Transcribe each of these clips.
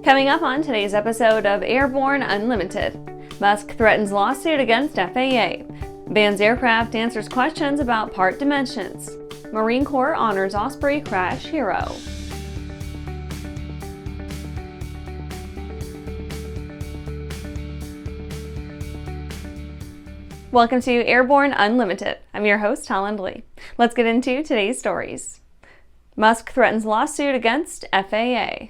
Coming up on today's episode of Airborne-Unlimited, Musk threatens lawsuit against FAA, bans aircraft, answers questions about part dimensions, Marine Corps honors Osprey crash hero. Welcome to Airborne Unlimited. I'm your host, Holland Lee. Let's get into today's stories. Musk threatens lawsuit against FAA.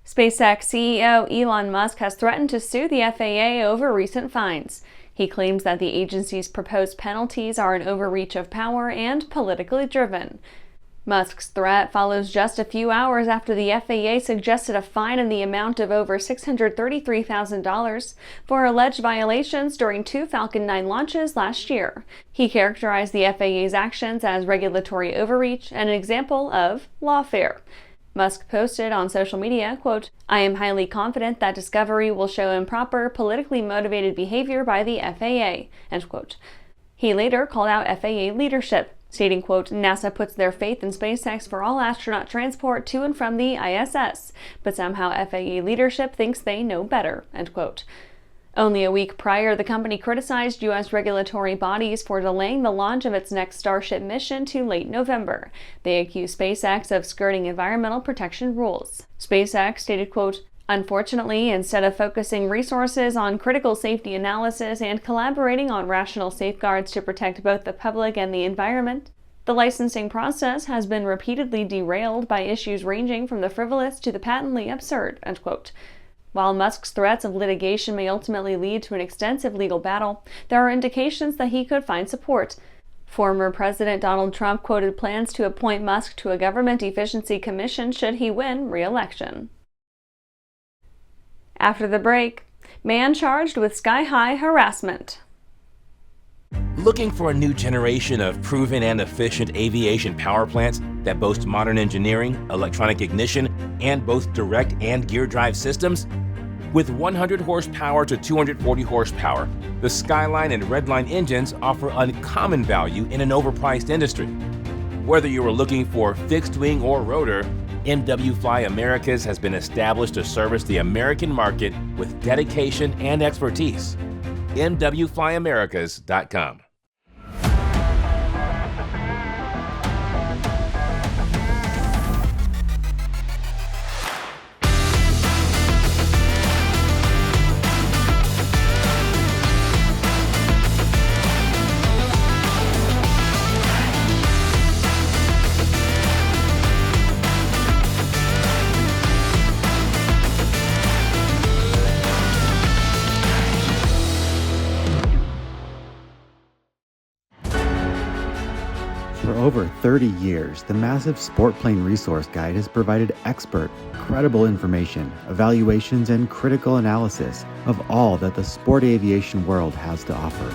SpaceX CEO Elon Musk has threatened to sue the FAA over recent fines. He claims that the agency's proposed penalties are an overreach of power and politically driven. Musk's threat follows just a few hours after the FAA suggested a fine in the amount of over $633,000 for alleged violations during 2 Falcon 9 launches last year. He characterized the FAA's actions as regulatory overreach and an example of lawfare. Musk posted on social media, quote, "I am highly confident that discovery will show improper, politically motivated behavior by the FAA," end quote. He later called out FAA leadership, stating, quote, "NASA puts their faith in SpaceX for all astronaut transport to and from the ISS, but somehow FAA leadership thinks they know better," end quote. Only a week prior, the company criticized U.S. regulatory bodies for delaying the launch of its next Starship mission to late November. They accused SpaceX of skirting environmental protection rules. SpaceX stated, quote, "Unfortunately, instead of focusing resources on critical safety analysis and collaborating on rational safeguards to protect both the public and the environment, the licensing process has been repeatedly derailed by issues ranging from the frivolous to the patently absurd," end quote. While Musk's threats of litigation may ultimately lead to an extensive legal battle, there are indications that he could find support. Former President Donald Trump quoted plans to appoint Musk to a government efficiency commission should he win re-election. After the break, man charged with sky-high harassment. Looking for a new generation of proven and efficient aviation power plants that boast modern engineering, electronic ignition, and both direct and gear drive systems? With 100 horsepower to 240 horsepower, the Skyline and Redline engines offer uncommon value in an overpriced industry. Whether you are looking for fixed wing or rotor, MW Fly Americas has been established to service the American market with dedication and expertise. MWFlyAmericas.com. For over 30 years, the massive Sport Plane Resource Guide has provided expert, credible information, evaluations, and critical analysis of all that the sport aviation world has to offer.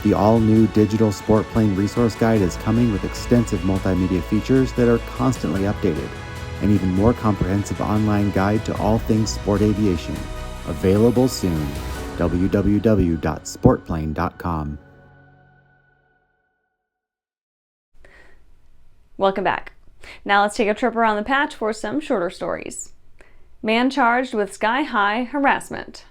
The all-new digital Sport Plane Resource Guide is coming with extensive multimedia features that are constantly updated, an even more comprehensive online guide to all things sport aviation. Available soon. www.sportplane.com. Welcome back. Now let's take a trip around the patch for some shorter stories. Man charged with sky-high harassment.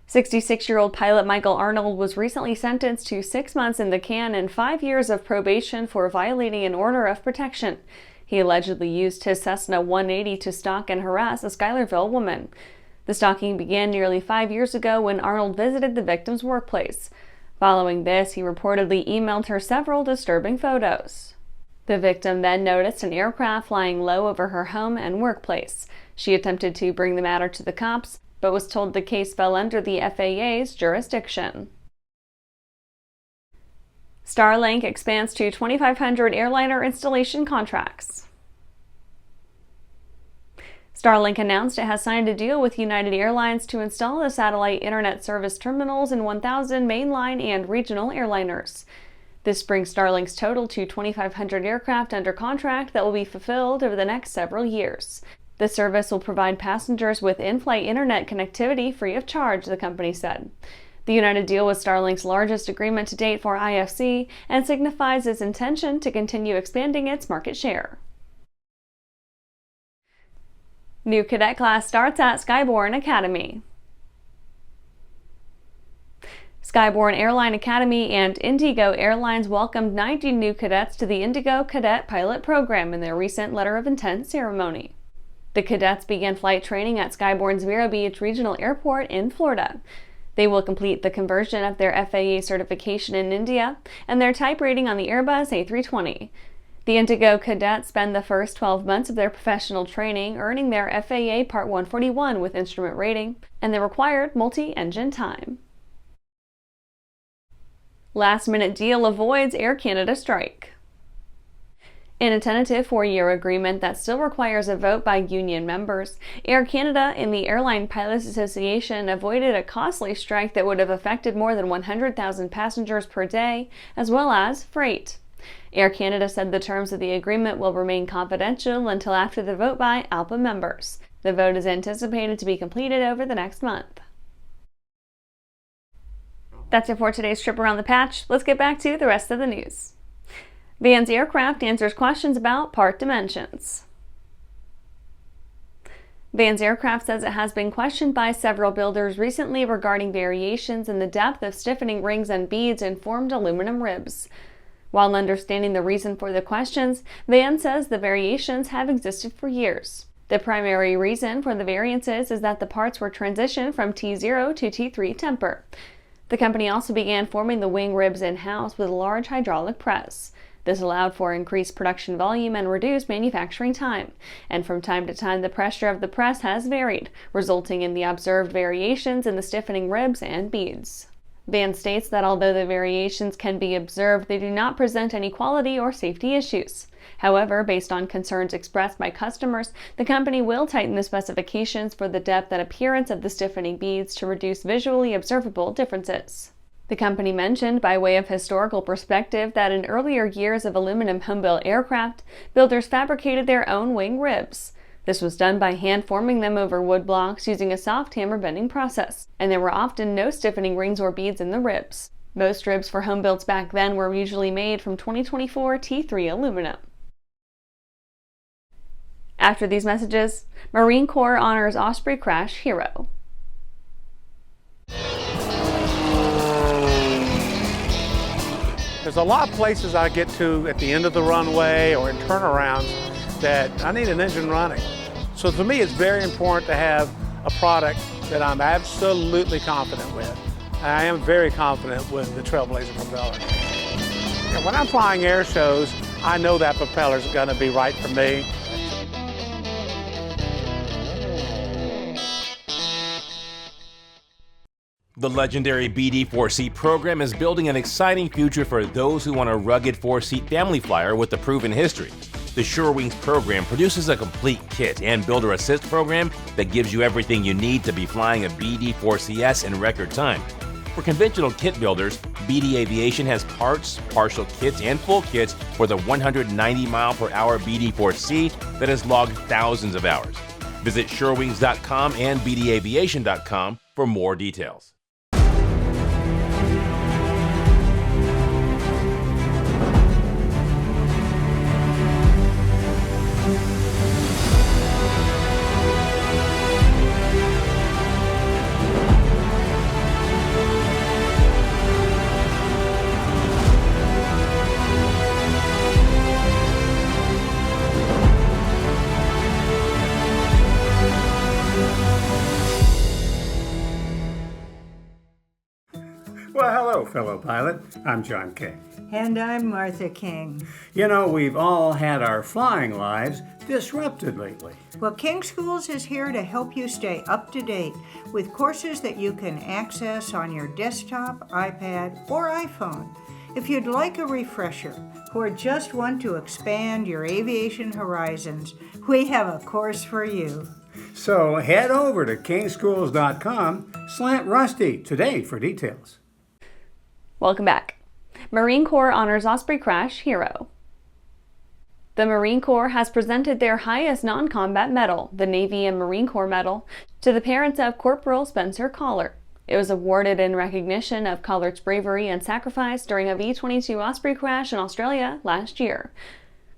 66-year-old pilot Michael Arnold was recently sentenced to 6 months in the can and 5 years of probation for violating an order of protection. He allegedly used his Cessna 180 to stalk and harass a Schuylerville woman. The stalking began nearly 5 years ago when Arnold visited the victim's workplace. Following this, he reportedly emailed her several disturbing photos. The victim then noticed an aircraft flying low over her home and workplace. She attempted to bring the matter to the cops, but was told the case fell under the FAA's jurisdiction. Starlink expands to 2,500 airliner installation contracts. Starlink announced it has signed a deal with United Airlines to install the satellite internet service terminals in 1,000 mainline and regional airliners. This brings Starlink's total to 2,500 aircraft under contract that will be fulfilled over the next several years. The service will provide passengers with in-flight internet connectivity free of charge, the company said. The United deal was Starlink's largest agreement to date for IFC and signifies its intention to continue expanding its market share. New cadet class starts at Skyborne Academy. Skyborne Airline Academy and Indigo Airlines welcomed 90 new cadets to the Indigo Cadet Pilot Program in their recent Letter of Intent ceremony. The cadets began flight training at Skyborne's Vero Beach Regional Airport in Florida. They will complete the conversion of their FAA certification in India and their type rating on the Airbus A320. The Indigo cadets spend the first 12 months of their professional training earning their FAA Part 141 with instrument rating and the required multi-engine time. Last-minute deal avoids Air Canada strike. In a tentative 4-year agreement that still requires a vote by union members, Air Canada and the Airline Pilots Association avoided a costly strike that would have affected more than 100,000 passengers per day, as well as freight. Air Canada said the terms of the agreement will remain confidential until after the vote by ALPA members. The vote is anticipated to be completed over the next month. That's it for today's trip around the patch. Let's get back to the rest of the news. Van's Aircraft answers questions about part dimensions. Van's Aircraft says it has been questioned by several builders recently regarding variations in the depth of stiffening rings and beads in formed aluminum ribs. While understanding the reason for the questions, Van says the variations have existed for years. The primary reason for the variances is that the parts were transitioned from T0 to T3 temper. The company also began forming the wing ribs in-house with a large hydraulic press. This allowed for increased production volume and reduced manufacturing time. And from time to time, the pressure of the press has varied, resulting in the observed variations in the stiffening ribs and beads. Van states that although the variations can be observed, they do not present any quality or safety issues. However, based on concerns expressed by customers, the company will tighten the specifications for the depth and appearance of the stiffening beads to reduce visually observable differences. The company mentioned, by way of historical perspective, that in earlier years of aluminum home-built aircraft, builders fabricated their own wing ribs. This was done by hand-forming them over wood blocks using a soft hammer bending process, and there were often no stiffening rings or beads in the ribs. Most ribs for home builds back then were usually made from 2024 T3 aluminum. After these messages, Marine Corps honors Osprey crash hero. There's a lot of places I get to at the end of the runway or in turnarounds that I need an engine running. So for me, it's very important to have a product that I'm absolutely confident with. I am very confident with the Trailblazer propeller. And when I'm flying air shows, I know that propeller is going to be right for me. The legendary BD-4C program is building an exciting future for those who want a rugged 4-seat family flyer with a proven history. The SureWings program produces a complete kit and builder assist program that gives you everything you need to be flying a BD-4CS in record time. For conventional kit builders, BD Aviation has parts, partial kits, and full kits for the 190-mile-per-hour BD-4C that has logged thousands of hours. Visit SureWings.com and BDAviation.com for more details. Well, hello, fellow pilot. I'm John King. And I'm Martha King. You know, we've all had our flying lives disrupted lately. Well, King Schools is here to help you stay up to date with courses that you can access on your desktop, iPad, or iPhone. If you'd like a refresher or just want to expand your aviation horizons, we have a course for you. So head over to kingschools.com/Rusty today for details. Welcome back. Marine Corps honors Osprey crash hero. The Marine Corps has presented their highest non-combat medal, the Navy and Marine Corps Medal, to the parents of Corporal Spencer Collart. It was awarded in recognition of Collart's bravery and sacrifice during a V-22 Osprey crash in Australia last year.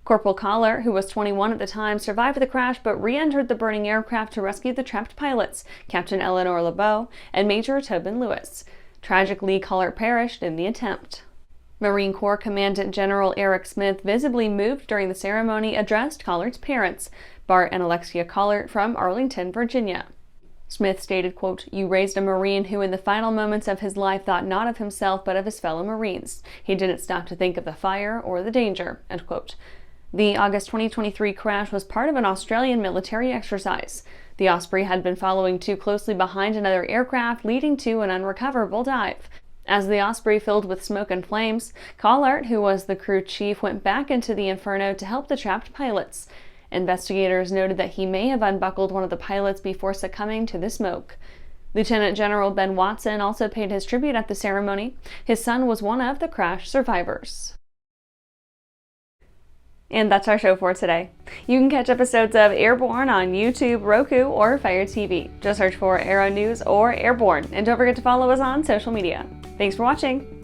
Corporal Collart, who was 21 at the time, survived the crash but re-entered the burning aircraft to rescue the trapped pilots, Captain Eleanor LeBeau and Major Tobin Lewis. Tragically, Collart perished in the attempt. Marine Corps Commandant General Eric Smith visibly moved during the ceremony, addressed Collart's parents, Bart and Alexia Collart from Arlington, Virginia. Smith stated, quote, "You raised a Marine who in the final moments of his life thought not of himself but of his fellow Marines. He didn't stop to think of the fire or the danger," end quote. The August 2023 crash was part of an Australian military exercise. The Osprey had been following too closely behind another aircraft, leading to an unrecoverable dive. As the Osprey filled with smoke and flames, Collart, who was the crew chief, went back into the inferno to help the trapped pilots. Investigators noted that he may have unbuckled one of the pilots before succumbing to the smoke. Lieutenant General Ben Watson also paid his tribute at the ceremony. His son was one of the crash survivors. And that's our show for today. You can catch episodes of Airborne on YouTube, Roku, or Fire TV. Just search for Aero-News or Airborne, and don't forget to follow us on social media. Thanks for watching.